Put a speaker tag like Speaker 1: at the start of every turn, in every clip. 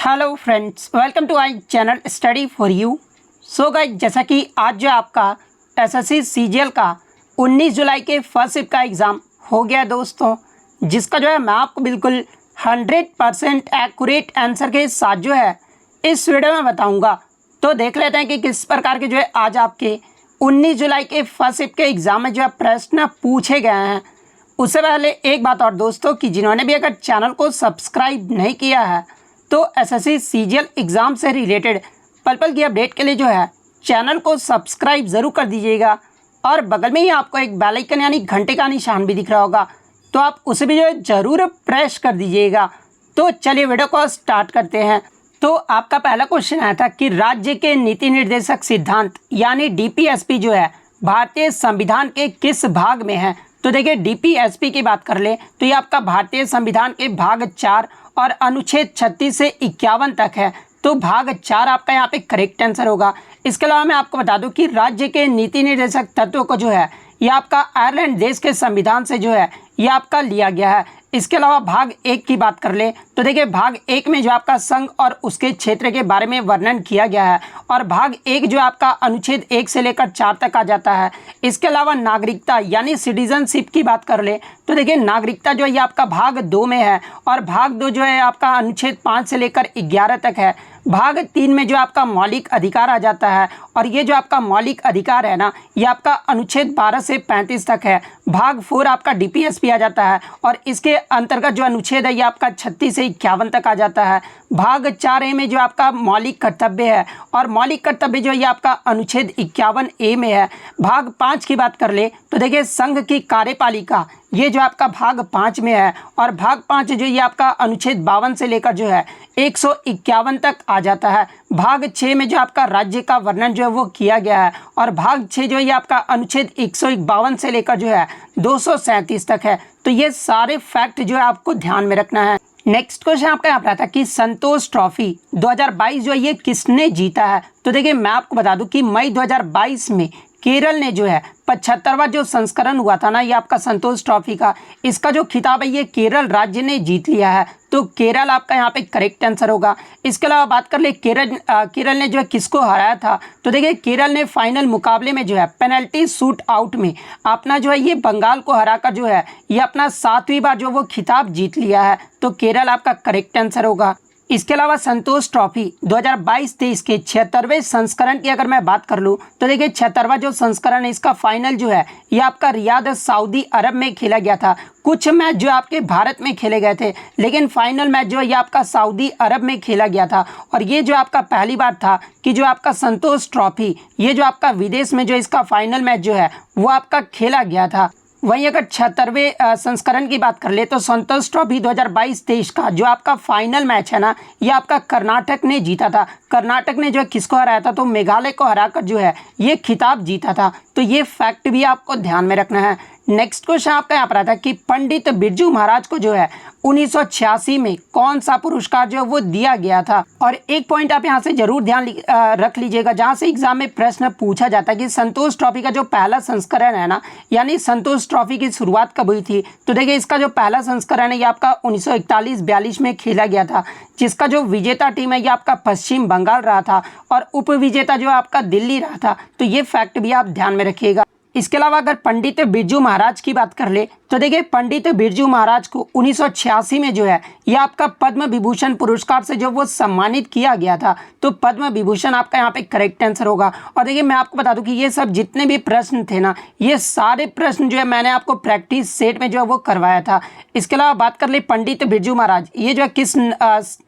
Speaker 1: Hello friends, welcome to I channel study for you. So guys, जैसा कि आज जो आपका एसएससी सीजीएल का 19 जुलाई के फर्स्ट शिफ्ट का एग्ज़ाम हो गया दोस्तों, जिसका जो है मैं आपको बिल्कुल 100% एक्यूरेट आंसर के साथ जो है इस वीडियो में बताऊंगा। तो देख लेते हैं कि किस प्रकार के जो है आज आपके 19 जुलाई के फर्स्ट शिफ्ट के एग्ज़ाम में जो है प्रश्न पूछे गए हैं। उससे पहले एक बात और दोस्तों, कि जिन्होंने भी अगर चैनल को सब्सक्राइब नहीं किया है तो एसएससी सीजीएल एग्ज़ाम से रिलेटेड पल पल की अपडेट के लिए जो है चैनल को सब्सक्राइब ज़रूर कर दीजिएगा। और बगल में ही आपको एक बेल आइकन यानी घंटे का निशान भी दिख रहा होगा, तो आप उसे भी जो है ज़रूर प्रेस कर दीजिएगा। तो चलिए वीडियो को स्टार्ट करते हैं। तो आपका पहला क्वेश्चन आया था कि राज्य के नीति निर्देशक सिद्धांत यानी डीपीएसपी जो है भारतीय संविधान के किस भाग में है। तो देखिए, डीपीएसपी की बात कर ले तो ये आपका भारतीय संविधान के भाग 4 और अनुच्छेद 36 से 51 तक है। तो भाग 4 आपका यहाँ पे करेक्ट आंसर होगा। इसके अलावा मैं आपको बता दूं कि राज्य के नीति निर्देशक तत्व को जो है ये आपका आयरलैंड देश के संविधान से जो है ये आपका लिया गया है। इसके अलावा भाग 1 की बात कर ले तो देखिए, भाग 1 में जो आपका संघ और उसके क्षेत्र के बारे में वर्णन किया गया है और भाग 1 जो आपका अनुच्छेद 1 से लेकर 4 तक आ जाता है। इसके अलावा नागरिकता यानी सिटीजनशिप की बात कर ले तो देखिए, नागरिकता जो है ये आपका भाग 2 में है और भाग 2 जो है आपका अनुच्छेद 5 से लेकर 11 तक है। भाग 3 में जो आपका मौलिक अधिकार आ जाता है और ये जो आपका मौलिक अधिकार है ना, ये आपका अनुच्छेद 12 से 35 तक है। भाग 4 आपका डीपीएसपी आ जाता है और इसके अंतर्गत जो अनुच्छेद है ये आपका 36 से 51 तक आ जाता है। भाग 4A में जो आपका मौलिक कर्तव्य है और मौलिक कर्तव्य जो ये आपका अनुच्छेद 51A में है। भाग 5 की बात कर ले तो देखिए, संघ की कार्यपालिका ये जो आपका भाग 5 में है और भाग 5 जो ये आपका अनुच्छेद 52 से लेकर जो है 151 तक आ जाता है। भाग 6 में जो आपका राज्य का वर्णन जो है वो किया गया है और भाग 6 जो ये आपका अनुच्छेद 152 से लेकर जो है 237 तक है। तो ये सारे फैक्ट जो है आपको ध्यान में रखना है। नेक्स्ट क्वेश्चन आपका यहाँ पर आता है कि संतोष ट्रॉफी 2022 जो है ये किसने जीता है। तो देखिए, मैं आपको बता दूं कि मई 2022 में केरल ने जो है 75वां जो संस्करण हुआ था ना ये आपका संतोष ट्रॉफी का, इसका जो खिताब है ये केरल राज्य ने जीत लिया है। तो केरल आपका यहाँ पे करेक्ट आंसर होगा। इसके अलावा बात कर ले केरल ने जो है किसको हराया था। तो देखिए, केरल ने फाइनल मुकाबले में जो है पेनल्टी शूट आउट में अपना जो है ये बंगाल को हराकर जो है ये अपना 7वीं बार जो वो खिताब जीत लिया है। तो केरल आपका करेक्ट आंसर होगा। इसके अलावा संतोष ट्रॉफी 2022-23 के 76वें संस्करण की अगर मैं बात कर लूँ तो देखिए, 76वां जो संस्करण है इसका फाइनल जो है ये आपका रियाद सऊदी अरब में खेला गया था। कुछ मैच जो आपके भारत में खेले गए थे, लेकिन फाइनल मैच जो है ये आपका सऊदी अरब में खेला गया था। और ये जो आपका पहली बार था कि जो आपका संतोष ट्रॉफी ये जो आपका विदेश में जो इसका फाइनल मैच जो है वो आपका खेला गया था। वहीं अगर 76वें संस्करण की बात कर ले तो संतोष ट्रॉफी 2022-23 का जो आपका फाइनल मैच है ना ये आपका कर्नाटक ने जीता था। कर्नाटक ने जो है किसको हराया था, तो मेघालय को हराकर जो है ये खिताब जीता था। तो ये फैक्ट भी आपको ध्यान में रखना है। नेक्स्ट क्वेश्चन आपका यहाँ पर आता है कि पंडित बिरजू महाराज को जो है 1986 में कौन सा पुरस्कार जो है वो दिया गया था। और एक पॉइंट आप यहाँ से जरूर ध्यान रख लीजिएगा, जहाँ से एग्जाम में प्रश्न पूछा जाता है कि संतोष ट्रॉफी का जो पहला संस्करण है ना, यानी संतोष ट्रॉफी की शुरुआत कब हुई थी। तो देखिए, इसका जो पहला संस्करण है ये आपका 1941-42 में खेला गया था, जिसका जो विजेता टीम है ये आपका पश्चिम बंगाल रहा था और उप विजेता जो आपका दिल्ली रहा था। तो ये फैक्ट भी आप ध्यान में रखिएगा। इसके अलावा अगर पंडित बिरजू महाराज की बात कर ले तो देखिए, पंडित बिरजू महाराज को 1986 में जो है यह आपका पद्म विभूषण पुरस्कार से जो वो सम्मानित किया गया था। तो पद्म विभूषण आपका यहाँ पे करेक्ट आंसर होगा। और देखिए, मैं आपको बता दूं कि ये सब जितने भी प्रश्न थे ना ये सारे प्रश्न जो है मैंने आपको प्रैक्टिस सेट में जो है वो करवाया था। इसके अलावा बात कर ले पंडित बिरजू महाराज ये जो है किस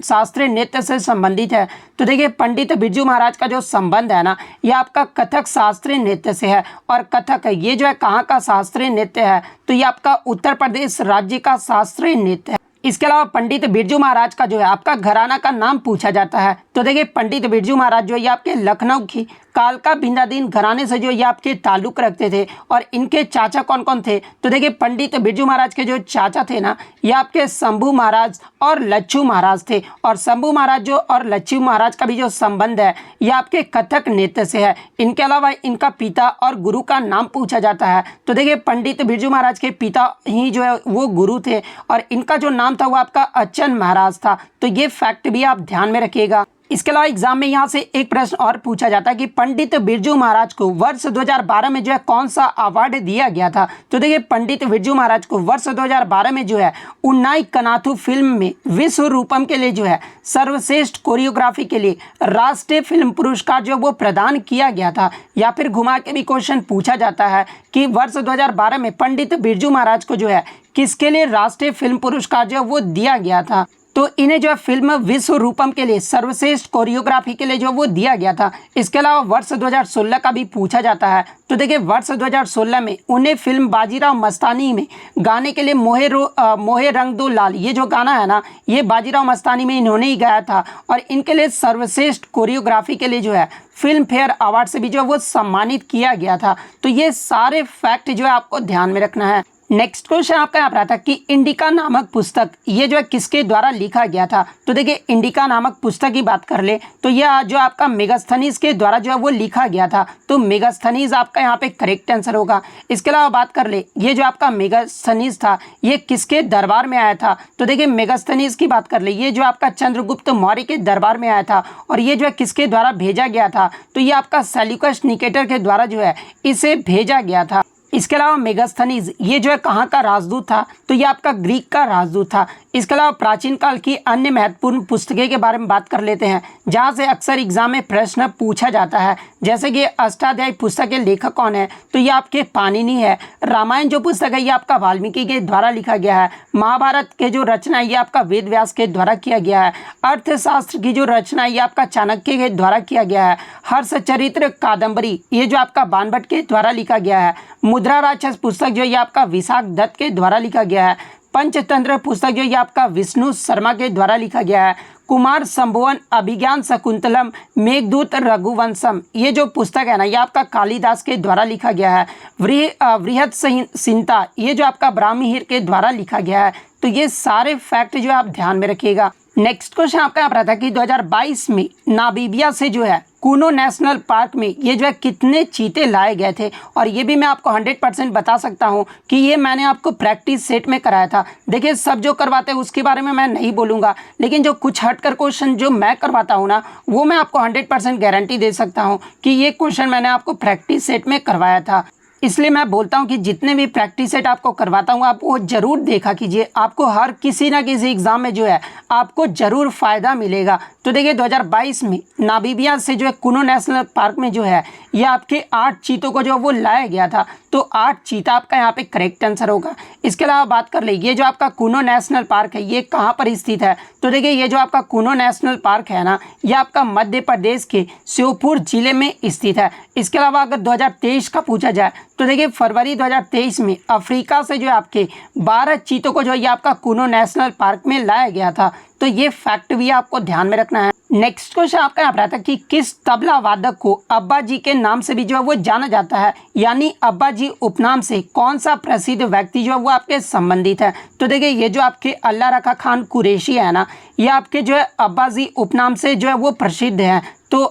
Speaker 1: शास्त्रीय नृत्य से संबंधित है। तो देखिए, पंडित बिरजू महाराज का जो संबंध है ना ये आपका कथक शास्त्रीय नृत्य से है। और कथक ये जो है कहाँ का शास्त्रीय नृत्य है, तो ये आपका उत्तर प्रदेश राज्य का शास्त्रीय नृत्य है। इसके अलावा पंडित बिरजू महाराज का जो है आपका घराना का नाम पूछा जाता है। तो देखिए, पंडित बिरजू महाराज जो है आपके लखनऊ की कालका भिंडादीन घराने से जो ये आपके ताल्लुक़ रखते थे। और इनके चाचा कौन कौन थे, तो देखिए पंडित बिरजू महाराज के जो चाचा थे ना, ये आपके शंभू महाराज और लच्छू महाराज थे। और शंभू महाराज जो और लच्छू महाराज का भी जो संबंध है ये आपके कथक नृत्य से है। इनके अलावा इनका पिता और गुरु का नाम पूछा जाता है, तो देखिए पंडित बिरजू महाराज के पिता ही जो है वो गुरु थे और इनका जो नाम था वो आपका अच्चन महाराज था। तो ये फैक्ट भी आप ध्यान में रखिएगा। इसके अलावा एग्जाम में यहाँ से एक प्रश्न और पूछा जाता है कि पंडित बिरजू महाराज को वर्ष 2012 में जो है कौन सा अवार्ड दिया गया था। तो देखिए पंडित बिरजू महाराज को वर्ष 2012 में जो है उन्नाई कनाथु फिल्म में विश्व रूपम के लिए जो है सर्वश्रेष्ठ कोरियोग्राफी के लिए राष्ट्रीय फिल्म पुरस्कार जो वो प्रदान किया गया था। या फिर घुमा के भी क्वेश्चन पूछा जाता है कि वर्ष 2012 में पंडित बिरजू महाराज को जो है किसके लिए राष्ट्रीय फिल्म पुरस्कार जो है वो दिया गया था। तो इन्हें जो है फिल्म विश्व रूपम के लिए सर्वश्रेष्ठ कोरियोग्राफी के लिए जो वो दिया गया था। इसके अलावा वर्ष 2016 का भी पूछा जाता है, तो देखिए वर्ष 2016 में उन्हें फिल्म बाजीराव मस्तानी में गाने के लिए मोहे रंग दो लाल, ये जो गाना है ना ये बाजीराव मस्तानी में इन्होंने ही गाया था। और इनके लिए सर्वश्रेष्ठ कोरियोग्राफी के लिए जो है फिल्म फेयर अवार्ड से भी जो वो सम्मानित किया गया था। तो ये सारे फैक्ट जो है आपको ध्यान में रखना है। नेक्स्ट क्वेश्चन आपका यहाँ पर आता है कि इंडिका नामक पुस्तक ये जो है किसके द्वारा लिखा गया था। तो देखिए इंडिका नामक पुस्तक की बात कर ले तो यह जो आपका मेगास्थनीज के द्वारा जो है वो लिखा गया था। तो मेगास्थनीज आपका यहाँ पे करेक्ट आंसर होगा। इसके अलावा बात कर ले ये जो आपका मेगास्थनीज था ये किसके दरबार में आया था। तो देखिए मेगास्थनीज की बात कर ले ये जो आपका चंद्रगुप्त मौर्य के दरबार में आया था और ये जो है किसके द्वारा भेजा गया था। तो ये आपका सेल्यूकस निकेटर के द्वारा जो है इसे भेजा गया था। इसके अलावा मेगास्थनीज ये जो है कहाँ का राजदूत था, तो ये आपका ग्रीक का राजदूत था। इसके अलावा प्राचीन काल की अन्य महत्वपूर्ण पुस्तकें के बारे में बात कर लेते हैं जहाँ से अक्सर एग्जाम में प्रश्न पूछा जाता है, जैसे कि अष्टाध्यायी पुस्तक के लेखक कौन है, तो ये आपके पाणिनि है। रामायण जो पुस्तक है ये आपका वाल्मीकि के द्वारा लिखा गया है। महाभारत के जो रचना है ये आपका वेद व्यास के द्वारा किया गया है। अर्थशास्त्र की जो रचना है ये आपका चाणक्य के द्वारा किया गया है। हर्षचरित्र कादंबरी ये जो आपका बाणभट्ट के द्वारा लिखा गया है। मुद्रा राक्षस पुस्तक जो ये आपका विशाख दत्त के द्वारा लिखा गया है। पंचतंत्र पुस्तक जो ये आपका विष्णु शर्मा के द्वारा लिखा गया है। कुमार संभुवन अभिज्ञान शकुंतलम मेघदूत रघुवंशम ये जो पुस्तक है ना ये आपका कालिदास के द्वारा लिखा गया है। वृहत संहिता ये जो आपका ब्राह्मीहिर के द्वारा लिखा गया है। तो ये सारे फैक्ट जो है आप ध्यान में रखिएगा। नेक्स्ट क्वेश्चन आपका यहाँ पर आता है कि 2022 में नामीबिया से जो है कूनो नेशनल पार्क में ये जो है कितने चीते लाए गए थे। और ये भी मैं आपको 100% बता सकता हूँ कि ये मैंने आपको प्रैक्टिस सेट में कराया था। देखिए सब जो करवाते हैं उसके बारे में मैं नहीं बोलूँगा, लेकिन जो कुछ हटकर क्वेश्चन जो मैं करवाता हूँ ना वो मैं आपको 100% गारंटी दे सकता हूँ कि ये क्वेश्चन मैंने आपको प्रैक्टिस सेट में करवाया था। इसलिए मैं बोलता हूं कि जितने भी प्रैक्टिस सेट आपको करवाता हूं आप वो ज़रूर देखा कीजिए। आपको हर किसी ना किसी एग्ज़ाम में जो है आपको ज़रूर फ़ायदा मिलेगा। तो देखिए 2022 में नामीबिया से जो है कूनो नेशनल पार्क में जो है ये आपके 8 चीतों को जो वो लाया गया था। तो 8 चीता आपका यहाँ पे करेक्ट आंसर होगा। इसके अलावा बात कर ले ये जो आपका कूनो नेशनल पार्क है ये कहाँ पर स्थित है। तो देखिए ये जो आपका कूनो नेशनल पार्क है ना ये आपका मध्य प्रदेश के श्योपुर जिले में स्थित है। इसके अलावा अगर 2023 का पूछा जाए तो देखिए फरवरी 2023 में अफ्रीका से जो है आपके 12 चीतों को जो ये आपका कूनो नेशनल पार्क में लाया गया था। तो ये फैक्ट भी आपको ध्यान में रखना है। नेक्स्ट क्वेश्चन आपका यहाँ पर आता है कि किस तबला वादक को अब्बा जी के नाम से भी जो है वो जाना जाता है, यानी अब्बा जी उपनाम से कौन सा प्रसिद्ध व्यक्ति जो है वो आपके संबंधित है। तो देखिए ये जो आपके अल्लाह रखा खान कुरैशी है ना ये आपके जो है अब्बा जी उपनाम से जो है वो प्रसिद्ध है। तो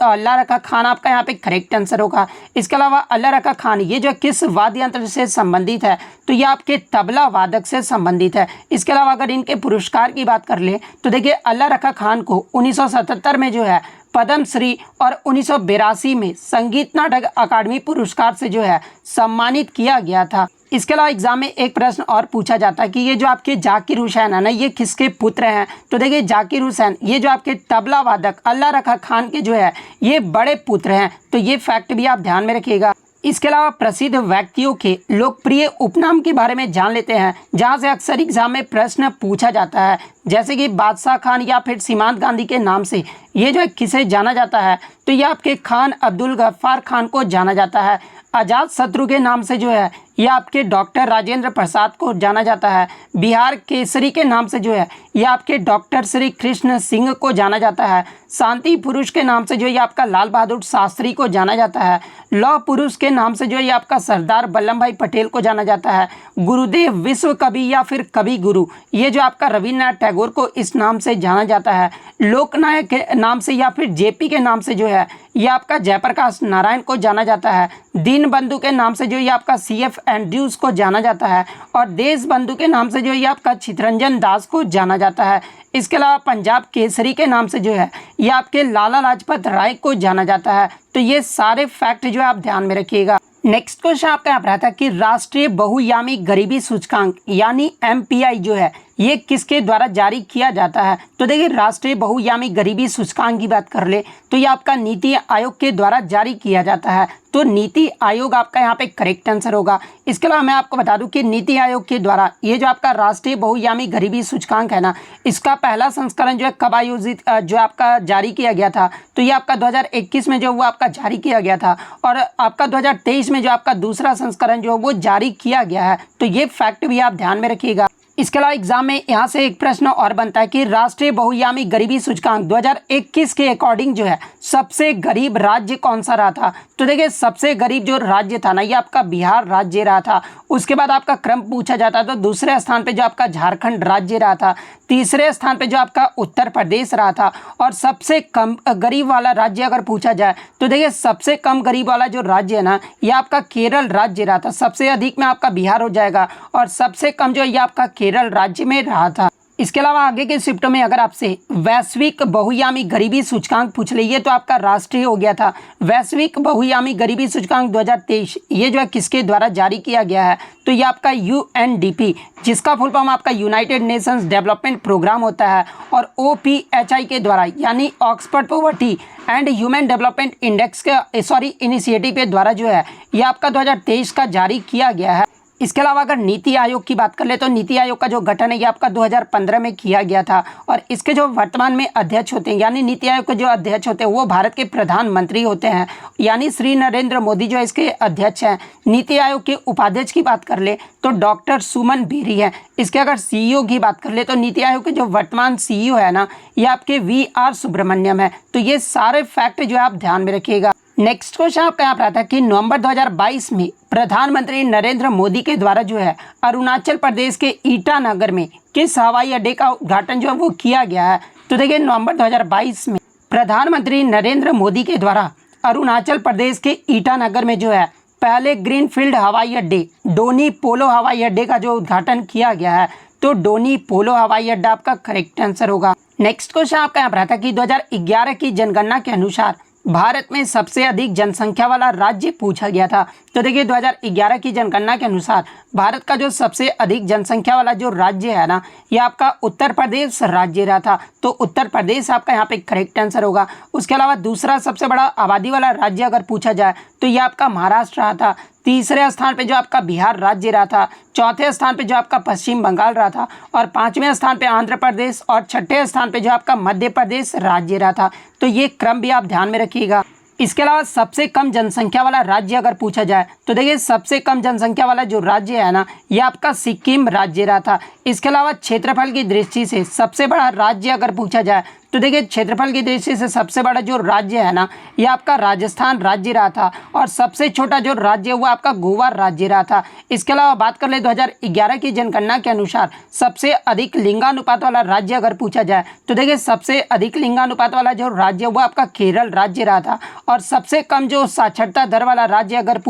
Speaker 1: अल्लाह रखा खान आपका यहाँ पे करेक्ट आंसर होगा। इसके अलावा अल्लाह रखा खान ये जो किस वाद्य यंत्र से संबंधित है, तो ये आपके तबला वादक से संबंधित है। इसके अलावा अगर इनके पुरस्कार की बात कर ले तो देखिए अल्लाह रखा खान को 1977 में जो है पद्मश्री और 1982 में संगीत नाटक अकादमी पुरस्कार से जो है सम्मानित किया गया था। इसके अलावा एग्जाम में एक प्रश्न और पूछा जाता है कि ये जो आपके जाकिर हुसैन है ना ये किसके पुत्र हैं। तो देखिए जाकिर हुसैन ये जो आपके तबला वादक अल्लाह रखा खान के जो है ये बड़े पुत्र हैं। तो ये फैक्ट भी आप ध्यान में रखिएगा। इसके अलावा प्रसिद्ध व्यक्तियों के लोकप्रिय उपनाम के बारे में जान लेते हैं जहां से अक्सर एग्जाम में प्रश्न पूछा जाता है, जैसे कि बादशाह खान या फिर सीमांत गांधी के नाम से ये जो है किसे जाना जाता है। तो ये आपके खान अब्दुल गफ्फार खान को जाना जाता है। अजात शत्रु के नाम से जो है यह आपके डॉक्टर राजेंद्र प्रसाद को जाना जाता है। बिहार केसरी के नाम से जो है यह आपके डॉक्टर श्री कृष्ण सिंह को जाना जाता है। शांति पुरुष के नाम से जो ये आपका लाल बहादुर शास्त्री को जाना जाता है। लौह पुरुष के नाम से जो ये आपका सरदार वल्लभ भाई पटेल को जाना जाता है। गुरुदेव विश्व कवि या फिर कवि गुरु ये जो आपका रविन्द्रनाथ टैगोर को इस नाम से जाना जाता है। लोकनायक के नाम से या फिर जेपी के नाम से जो है ये आपका जयप्रकाश नारायण को जाना जाता है। दीनबंधु के नाम से जो ये आपका CF एंड्रयूज को जाना जाता है और देशबंधु के नाम से जो ये आपका चित्तरंजन दास को जाना जाता है। इसके अलावा पंजाब केसरी के नाम से जो है ये आपके लाला लाजपत राय को जाना जाता है। तो ये सारे फैक्ट जो है आप ध्यान में रखिएगा। नेक्स्ट क्वेश्चन आपका यहाँ पर आता है कि राष्ट्रीय बहुआयामी गरीबी सूचकांक यानी MPI जो है ये किसके द्वारा जारी किया जाता है। तो देखिए राष्ट्रीय बहुआयामी गरीबी सूचकांक की बात कर ले तो ये आपका नीति आयोग के द्वारा जारी किया जाता है। तो नीति आयोग आपका यहाँ पे करेक्ट आंसर होगा। इसके अलावा मैं आपको बता दूं कि नीति आयोग के द्वारा ये जो आपका राष्ट्रीय बहुआयामी गरीबी सूचकांक है ना, इसका पहला संस्करण जो है कब आयोजित जो आपका जारी किया गया था। तो ये आपका 2021 में जो वो आपका जारी किया गया था और आपका 2023 में जो आपका दूसरा संस्करण जो वो जारी किया गया है। तो ये फैक्ट भी आप ध्यान में रखिएगा। इसके अलावा एग्जाम में यहाँ से एक प्रश्न और बनता है कि राष्ट्रीय बहुआयामी गरीबी सूचकांक 2021 के अकॉर्डिंग जो है सबसे गरीब राज्य कौन सा रहा था। तो देखिए सबसे गरीब जो राज्य था ना ये आपका बिहार राज्य रहा था। उसके बाद आपका क्रम पूछा जाता है तो दूसरे स्थान पे जो आपका झारखंड राज्य रहा था, तीसरे स्थान पे जो आपका उत्तर प्रदेश रहा था और सबसे कम गरीब वाला राज्य अगर पूछा जाए तो देखिए सबसे कम गरीब वाला जो राज्य है ना ये आपका केरल राज्य रहा था। सबसे अधिक में आपका बिहार हो जाएगा और सबसे कम जो ये आपका केरल राज्य में रहा था। इसके अलावा आगे के शिफ्टों में अगर आपसे वैश्विक बहुआयामी गरीबी सूचकांक पूछ लीजिए तो आपका राष्ट्रीय हो गया था। वैश्विक बहुआयामी गरीबी सूचकांक 2023 ये जो है किसके द्वारा जारी किया गया है। तो ये आपका UNDP जिसका फुल फॉर्म आपका यूनाइटेड नेशंस डेवलपमेंट प्रोग्राम होता है और OPHI के द्वारा यानी Oxford poverty and human development index के इनिशिएटिव के द्वारा जो है ये आपका 2023 का जारी किया गया है। इसके अलावा अगर नीति आयोग की बात कर ले तो नीति आयोग का जो गठन है ये आपका 2015 में किया गया था और इसके जो वर्तमान में अध्यक्ष होते हैं यानी नीति आयोग के जो अध्यक्ष होते हैं वो भारत के प्रधानमंत्री होते हैं यानी श्री नरेंद्र मोदी जो इसके अध्यक्ष हैं। नीति आयोग के उपाध्यक्ष की बात कर ले तो डॉक्टर सुमन बेरी है। इसके अगर CEO की बात कर ले तो नीति आयोग के जो वर्तमान CEO है ना ये आपके VR सुब्रमण्यम है। तो ये सारे फैक्ट जो है आप ध्यान में रखिएगा। नेक्स्ट क्वेश्चन आपका यहाँ पर आता है कि नवंबर 2022 में प्रधानमंत्री नरेंद्र मोदी के द्वारा जो है अरुणाचल प्रदेश के ईटानगर में किस हवाई अड्डे का उद्घाटन जो है वो किया गया है। तो देखिए नवंबर 2022 में प्रधानमंत्री नरेंद्र मोदी के द्वारा अरुणाचल प्रदेश के ईटानगर में जो है पहले ग्रीनफील्ड हवाई अड्डे डोनी पोलो हवाई अड्डे का जो उद्घाटन किया गया है। तो डोनी पोलो हवाई अड्डा आपका करेक्ट आंसर होगा। नेक्स्ट क्वेश्चन आपका यहाँ पर आता है कि 2011 की जनगणना के अनुसार भारत में सबसे अधिक जनसंख्या वाला राज्य पूछा गया था। तो देखिए 2011 की जनगणना के अनुसार भारत का जो सबसे अधिक जनसंख्या वाला जो राज्य है ना ये आपका उत्तर प्रदेश राज्य रहा था। तो उत्तर प्रदेश आपका यहाँ पे करेक्ट आंसर होगा। उसके अलावा दूसरा सबसे बड़ा आबादी वाला राज्य अगर पूछा जाए तो ये आपका महाराष्ट्र रहा था। तीसरे स्थान पे जो आपका बिहार राज्य रहा था, चौथे स्थान पे जो आपका पश्चिम बंगाल रहा था और पांचवें स्थान पे आंध्र प्रदेश और छठे स्थान पे जो आपका मध्य प्रदेश राज्य रहा था। तो ये क्रम भी आप ध्यान में रखिएगा। इसके अलावा सबसे कम जनसंख्या वाला राज्य अगर पूछा जाए तो देखिए सबसे कम जनसंख्या वाला जो राज्य है ना ये आपका सिक्किम राज्य रहा था। इसके अलावा क्षेत्रफल की दृष्टि से सबसे बड़ा राज्य अगर पूछा जाए तो देखिए क्षेत्रफल की दृष्टि से सबसे बड़ा जो राज्य है ना ये आपका राजस्थान राज्य रहा था और सबसे छोटा जो राज्य वो आपका गोवा राज्य रहा था। इसके अलावा बात कर ले 2011 की जनगणना के अनुसार सबसे अधिक लिंगानुपात वाला राज्य अगर पूछा जाए तो देखिए सबसे अधिक लिंगानुपात वाला जो राज्य वो आपका केरल राज्य रहा था और सबसे कम जो साक्षरता दर वाला राज्य अगर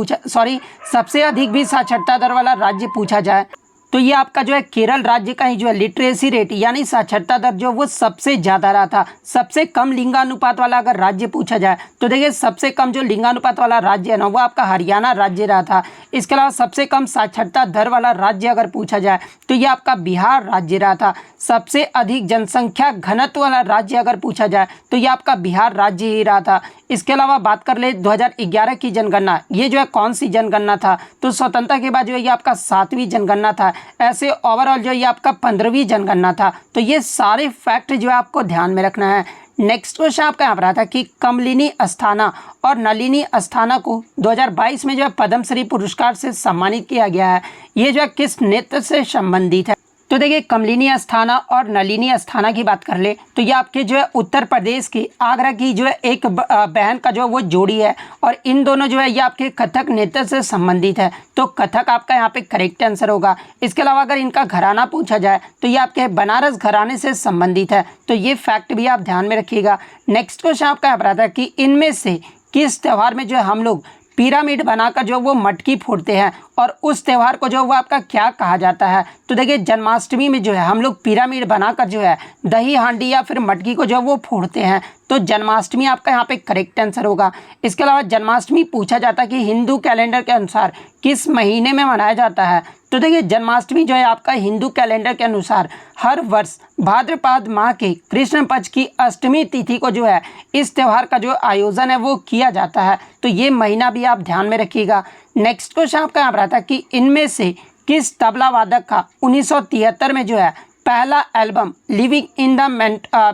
Speaker 1: सबसे अधिक भी साक्षरता दर वाला राज्य पूछा जाए तो ये आपका जो है केरल राज्य का ही जो है लिटरेसी रेट यानी साक्षरता दर जो वो सबसे ज़्यादा रहा था। सबसे कम लिंगानुपात वाला अगर राज्य पूछा जाए तो देखिए सबसे कम जो लिंगानुपात वाला राज्य है ना वो आपका हरियाणा राज्य रहा था। इसके अलावा सबसे कम साक्षरता दर वाला राज्य अगर पूछा जाए तो ये आपका बिहार राज्य रहा था। सबसे अधिक जनसंख्या घनत्व वाला राज्य अगर पूछा जाए तो ये आपका बिहार राज्य ही रहा था। इसके अलावा बात कर ले 2011 की जनगणना ये जो है कौन सी जनगणना था तो स्वतंत्रता के बाद जो है ये आपका 7वीं जनगणना था। ऐसे ओवरऑल जो ये आपका 15वीं जनगणना था। तो ये सारे फैक्ट जो है आपको ध्यान में रखना है। नेक्स्ट क्वेश्चन आपका यहाँ पर आता है कि कमलिनी अस्थाना और नलिनी अस्थाना को 2022 में जो है पद्मश्री पुरस्कार से सम्मानित किया गया है। ये जो है किस नृत्य से संबंधित है? तो देखिए, कमलिनी अस्थाना और नलिनी अस्थाना की बात कर ले तो ये आपके जो है उत्तर प्रदेश की आगरा की जो है एक बहन का जो है वो जोड़ी है, और इन दोनों जो है ये आपके कथक नृत्य से संबंधित है। तो कथक आपका यहाँ पे करेक्ट आंसर होगा। इसके अलावा अगर इनका घराना पूछा जाए तो ये आपके बनारस घराने से संबंधित है। तो ये फैक्ट भी आप ध्यान में रखिएगा। नेक्स्ट क्वेश्चन आपका यहाँ पर आता है कि इनमें से किस त्यौहार में जो है हम लोग पिरामिड बनाकर जो वो मटकी फोड़ते हैं, और उस त्यौहार को जो वो आपका क्या कहा जाता है? तो देखिए, जन्माष्टमी में जो है हम लोग पिरामिड बनाकर जो है दही हांडी या फिर मटकी को जो वो फोड़ते हैं। तो जन्माष्टमी आपका यहाँ पे करेक्ट आंसर होगा। इसके अलावा जन्माष्टमी पूछा जाता है कि हिंदू कैलेंडर के अनुसार किस महीने में मनाया जाता है? तो देखिए, जन्माष्टमी जो है आपका हिंदू कैलेंडर के अनुसार हर वर्ष भाद्रपद माह के कृष्ण पक्ष की अष्टमी तिथि को जो है इस त्यौहार का जो आयोजन है वो किया जाता है। तो ये महीना भी आप ध्यान में रखिएगा। नेक्स्ट क्वेश्चन आपका यहाँ पर आता है कि इनमें से किस तबला वादक का 1973 में जो है पहला album living in the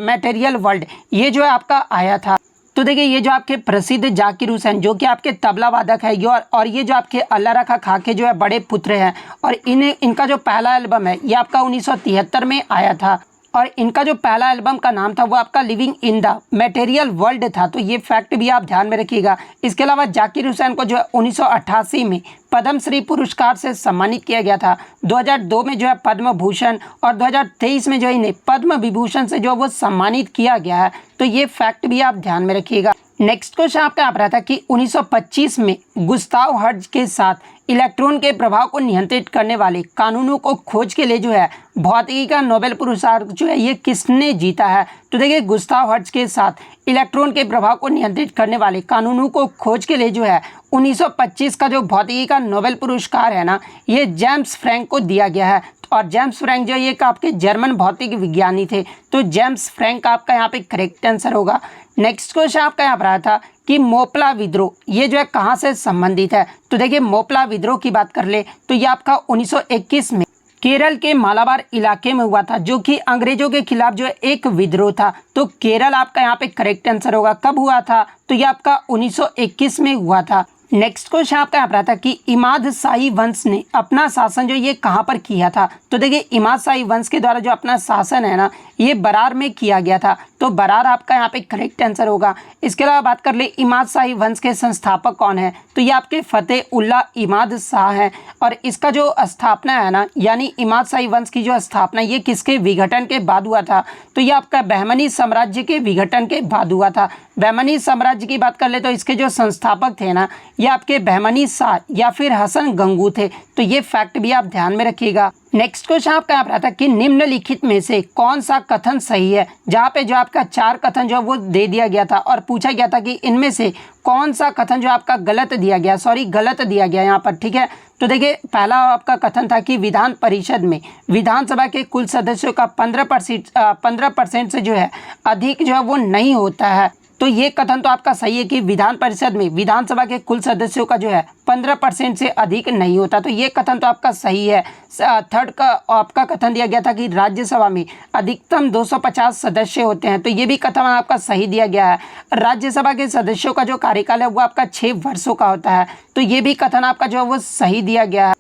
Speaker 1: material world ये जो है आपका आया था? तो देखिए, ये जो आपके प्रसिद्ध जाकिर हुसैन जो कि आपके तबला वादक है और ये जो आपके अल्लाह रखा खाके जो है बड़े पुत्र हैं, और इनका जो पहला एल्बम है ये आपका 1973 में आया था, और इनका जो पहला एल्बम का नाम था वो आपका living in the material world था। तो ये फैक्ट भी आप ध्यान में रखिएगा। इसके अलावा जाकिर हुसैन को जो है 1988 में पद्मश्री पुरस्कार से सम्मानित किया गया था। 2002 में जो है पद्म भूषण, और 2023 में जो है इन्हें पद्म विभूषण से जो वो सम्मानित किया गया है। तो ये फैक्ट भी आप ध्यान में रखिएगा। नेक्स्ट क्वेश्चन आपका यहाँ पर आता है कि 1925 में गुस्ताव हर्ट्ज के साथ इलेक्ट्रॉन के प्रभाव को नियंत्रित करने वाले कानूनों को खोज के लिए जो है भौतिकी का नोबेल पुरस्कार जो है ये किसने जीता है? तो देखिए, गुस्ताव हर्ट्ज के साथ इलेक्ट्रॉन के प्रभाव को नियंत्रित करने वाले कानूनों को खोज के लिए जो है 1925 का जो भौतिकी का नोबेल पुरस्कार है ना, ये जेम्स फ्रैंक को दिया गया है। और जेम्स फ्रैंक जो ये आपके जर्मन भौतिक विज्ञानी थे। तो जेम्स फ्रैंक आपका यहाँ पे करेक्ट आंसर होगा। नेक्स्ट क्वेश्चन आपका यहाँ पर आया था कि मोपला विद्रोह ये जो है कहाँ से संबंधित है? तो देखिए, मोपला विद्रोह की बात कर ले तो ये आपका 1921 में केरल के मालाबार इलाके में हुआ था, जो कि अंग्रेजों के खिलाफ जो है एक विद्रोह था। तो केरल आपका यहाँ पे करेक्ट आंसर होगा। कब हुआ था? तो ये आपका 1921 में हुआ था। नेक्स्ट क्वेश्चन आपका यहाँ पर आता है कि इमाद शाही वंश ने अपना शासन जो ये कहाँ पर किया था? तो देखिए, इमाद शाही वंश के द्वारा जो अपना शासन है ना ये बरार में किया गया था। तो बरार आपका यहाँ पे करेक्ट आंसर होगा। इसके अलावा बात कर ले इमाद शाही वंश के संस्थापक कौन है? तो ये आपके फतेह उल्लाह इमाद शाह हैं, और इसका जो स्थापना है ना यानी इमाद शाही वंश की जो स्थापना ये किसके विघटन के बाद हुआ था? तो ये आपका बहमनी साम्राज्य के विघटन के बाद हुआ था। बहमनी साम्राज्य की बात कर ले तो इसके जो संस्थापक थे ना ये आपके बहमनी शाह या फिर हसन गंगू थे। तो ये फैक्ट भी आप ध्यान में रखिएगा। नेक्स्ट क्वेश्चन आपका यहाँ पर आता है कि निम्नलिखित में से कौन सा कथन सही है? जहाँ पे जो आपका 4 कथन जो वो दे दिया गया था और पूछा गया था कि इनमें से कौन सा कथन जो आपका गलत दिया गया यहाँ पर, ठीक है। तो देखिए, पहला आपका कथन था कि विधान परिषद में विधानसभा के कुल सदस्यों का 15% से जो है अधिक जो है वो नहीं होता है। तो ये कथन तो आपका सही है कि विधान परिषद में विधानसभा के कुल सदस्यों का जो है 15% से अधिक नहीं होता। तो ये कथन तो आपका सही है। थर्ड का आपका कथन दिया गया था कि राज्यसभा में अधिकतम 250 सदस्य होते हैं। तो ये भी कथन आपका सही दिया गया है। राज्यसभा के सदस्यों का जो कार्यकाल है वो आपका 6 वर्षों का होता है। तो ये भी कथन आपका जो है वो सही दिया गया है।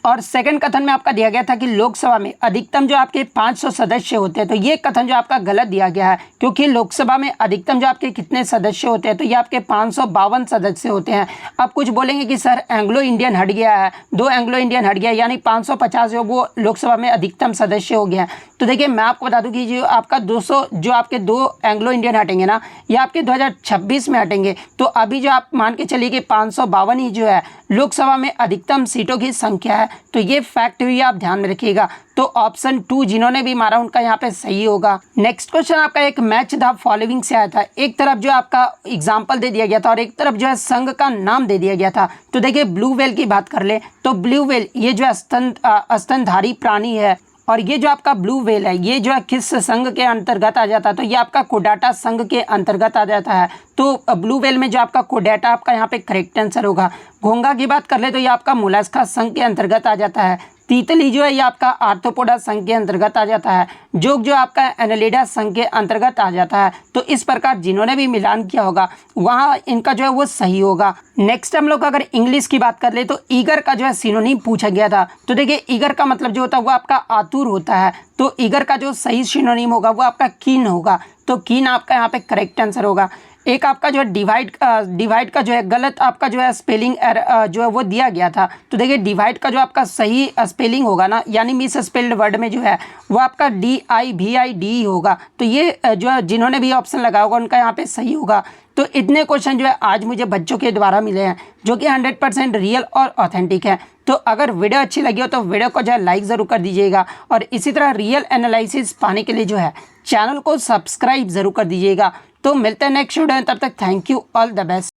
Speaker 1: और सेकंड कथन में आपका दिया गया था कि लोकसभा में अधिकतम जो आपके 500 सदस्य होते हैं। तो ये कथन जो आपका गलत दिया गया है, क्योंकि लोकसभा में अधिकतम जो आपके कितने सदस्य होते हैं? तो ये आपके 552 सदस्य होते हैं। अब कुछ बोलेंगे कि सर एंग्लो इंडियन हट गया है, 2 एंग्लो इंडियन हट गया, यानी 550 जो वो लोकसभा में अधिकतम सदस्य हो गया है। तो देखिए, मैं आपको बता दूं कि जो आपका 200 जो आपके 2 एंग्लो इंडियन हटेंगे ना ये आपके 2026 में हटेंगे। तो अभी जो आप मान के चलिए कि 552 ही जो है लोकसभा में अधिकतम सीटों की संख्या है। तो ये फैक्ट भी आप ध्यान में रखिएगा। तो ऑप्शन 2 जिन्होंने भी मारा उनका यहाँ पे सही होगा। नेक्स्ट क्वेश्चन आपका एक मैच द फॉलोइंग से आया था। एक तरफ जो आपका एग्जाम्पल दे दिया गया था और एक तरफ जो है संघ का नाम दे दिया गया था। तो देखिए, ब्लू व्हेल की बात कर ले तो ब्लू व्हेल ये जो स्तनधारी प्राणी है, और ये जो आपका ब्लू व्हेल है ये जो है किस संघ के अंतर्गत आ जाता है? तो ये आपका कोडाटा संघ के अंतर्गत आ जाता है। तो ब्लू व्हेल में जो आपका कोडाटा आपका यहाँ पे करेक्ट आंसर होगा। घोंगा की बात कर ले तो ये आपका मोलस्का संघ के अंतर्गत आ जाता है। तितली जो है ये आपका आर्थ्रोपोडा संघ के अंतर्गत आ जाता है, जोग जो आपका एनालिडा संघ के अंतर्गत आ जाता है। तो इस प्रकार जिन्होंने भी मिलान किया होगा वहाँ इनका जो है वो सही होगा। नेक्स्ट हम लोग अगर इंग्लिश की बात कर ले तो ईगर का जो है सिनोनिम पूछा गया था। तो देखिए ईगर का मतलब जो होता है वो आपका आतुर होता है, तो ईगर का जो सही सिनोनिम होगा वो आपका कीन होगा। तो कीन आपका यहाँ पे करेक्ट आंसर होगा। एक आपका जो है डिवाइड का जो है गलत आपका जो है स्पेलिंग जो है वो दिया गया था। तो देखिए डिवाइड का जो आपका सही स्पेलिंग होगा ना, यानी मिस स्पेल्ड वर्ड में जो है वो आपका DIVID होगा। तो ये जो है जिन्होंने भी ऑप्शन लगाया होगा उनका यहाँ पे सही होगा। तो इतने क्वेश्चन जो है आज मुझे बच्चों के द्वारा मिले हैं जो कि 100% रियल और ऑथेंटिक है। तो अगर वीडियो अच्छी लगी हो तो वीडियो को जो है लाइक ज़रूर कर दीजिएगा, और इसी तरह रियल एनालिसिस पाने के लिए जो है चैनल को सब्सक्राइब ज़रूर कर दीजिएगा। तो मिलते हैं नेक्स्ट वीडियो में, तब तक thank you, all the best.